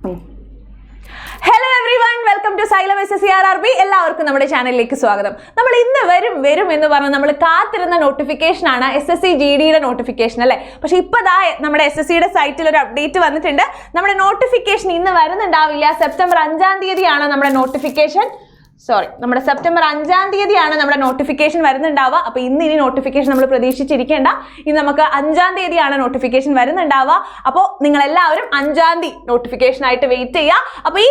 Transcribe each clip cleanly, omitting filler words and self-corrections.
Hello everyone, welcome to Xylem SSCRRB. എല്ലാവർക്കും നമ്മുടെ ചാനലിലേക്ക് സ്വാഗതം. നമ്മൾ ഇന്ന് വരും എന്ന് പറഞ്ഞാൽ നമ്മൾ കാത്തിരുന്ന നോട്ടിഫിക്കേഷൻ ആണ് SSC GDയുടെ നോട്ടിഫിക്കേഷൻ അല്ലേ. പക്ഷെ ഇപ്പൊ നമ്മുടെ SSCയുടെ സൈറ്റിൽ ഒരു അപ്ഡേറ്റ് വന്നിട്ടുണ്ട്. നമ്മുടെ നോട്ടിഫിക്കേഷൻ ഇന്ന് വരുന്നുണ്ടാവില്ല. സെപ്റ്റംബർ 5-ാം തീയതിയാണ് നമ്മുടെ നോട്ടിഫിക്കേഷൻ. നമ്മുടെ സെപ്റ്റംബർ 5-ാം തീയതിയാണ് നമ്മുടെ നോട്ടിഫിക്കേഷൻ വരുന്നുണ്ടാവുക. അപ്പോൾ ഇനി നോട്ടിഫിക്കേഷൻ നമ്മൾ പ്രതീക്ഷിച്ചിരിക്കേണ്ട. ഇനി നമുക്ക് 5-ാം തീയതിയാണ് നോട്ടിഫിക്കേഷൻ വരുന്നുണ്ടാവുക. അപ്പോൾ നിങ്ങൾ എല്ലാവരും 5-ാം തീയതി നോട്ടിഫിക്കേഷൻ ആയിട്ട് വെയിറ്റ് ചെയ്യുക. അപ്പോൾ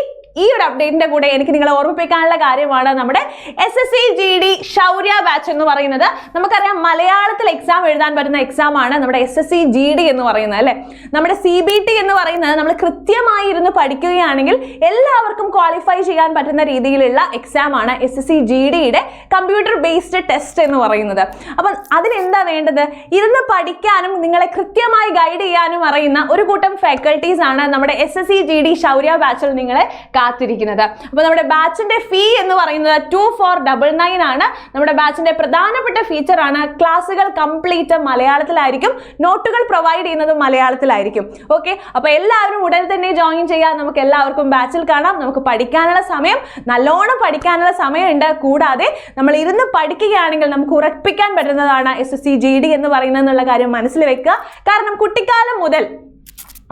ഈ ഒരു അപ്ഡേറ്റിന്റെ കൂടെ എനിക്ക് നിങ്ങളെ ഓർമ്മിപ്പിക്കാനുള്ള കാര്യമാണ് നമ്മുടെ SSC GD ശൗര്യ ബാച്ച് എന്ന് പറയുന്നത്. നമുക്കറിയാം മലയാളത്തിൽ എക്സാം എഴുതാൻ പറ്റുന്ന എക്സാം ആണ് നമ്മുടെ SSC GD എന്ന് പറയുന്നത് അല്ലേ. നമ്മുടെ CBT എന്ന് പറയുന്നത് നമ്മൾ കൃത്യമായി ഇരുന്ന് പഠിക്കുകയാണെങ്കിൽ എല്ലാവർക്കും ക്വാളിഫൈ ചെയ്യാൻ പറ്റുന്ന രീതിയിലുള്ള എക്സാം ആണ് SSC GDയുടെ കമ്പ്യൂട്ടർ ബേസ്ഡ് ടെസ്റ്റ് എന്ന് പറയുന്നത്. അപ്പം അതിനെന്താ വേണ്ടത്? ഇരുന്ന് പഠിക്കാനും നിങ്ങളെ കൃത്യമായി ഗൈഡ് ചെയ്യാനും അറിയുന്ന ഒരു കൂട്ടം ഫാക്കൽറ്റീസ് ആണ് നമ്മുടെ SSC GD ശൗര്യ ബാച്ചിൽ നിങ്ങളെ കാത്തിരിക്കുന്നത്. അപ്പോൾ നമ്മുടെ ബാച്ചിന്റെ ഫീ എന്ന് പറയുന്നത് 2499 ആണ്. നമ്മുടെ ബാച്ചിന്റെ പ്രധാനപ്പെട്ട ഫീച്ചർ ആണ് ക്ലാസ്സുകൾ കംപ്ലീറ്റ് മലയാളത്തിലായിരിക്കും, നോട്ടുകൾ പ്രൊവൈഡ് ചെയ്യുന്നത് മലയാളത്തിലായിരിക്കും. ഓക്കെ, അപ്പോൾ എല്ലാവരും ഉടൻ തന്നെ ജോയിൻ ചെയ്യാൻ. നമുക്ക് എല്ലാവർക്കും ബാച്ചിൽ കാണാം. നമുക്ക് പഠിക്കാനുള്ള സമയം, നല്ലോണം പഠിക്കാനുള്ള സമയമുണ്ട്. കൂടാതെ നമ്മൾ ഇരുന്ന് പഠിക്കുകയാണെങ്കിൽ നമുക്ക് ഉറപ്പിക്കാൻ പറ്റുന്നതാണ് SSC GD എന്ന് പറയുന്നതെന്നുള്ള കാര്യം മനസ്സിൽ വെക്കുക. കാരണം കുട്ടിക്കാലം മുതൽ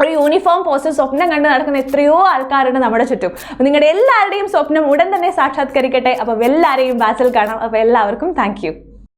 ഒരു യൂണിഫോം പോസ്റ്റ് സ്വപ്നം കണ്ട് നടക്കുന്ന എത്രയോ ആൾക്കാരുണ്ട് നമ്മുടെ ചുറ്റും. നിങ്ങളുടെ എല്ലാവരുടെയും സ്വപ്നം ഉടൻ തന്നെ സാക്ഷാത്കരിക്കട്ടെ. അപ്പോൾ എല്ലാവരെയും ബാച്ചിൽ കാണാം. അപ്പോൾ എല്ലാവർക്കും താങ്ക് യു.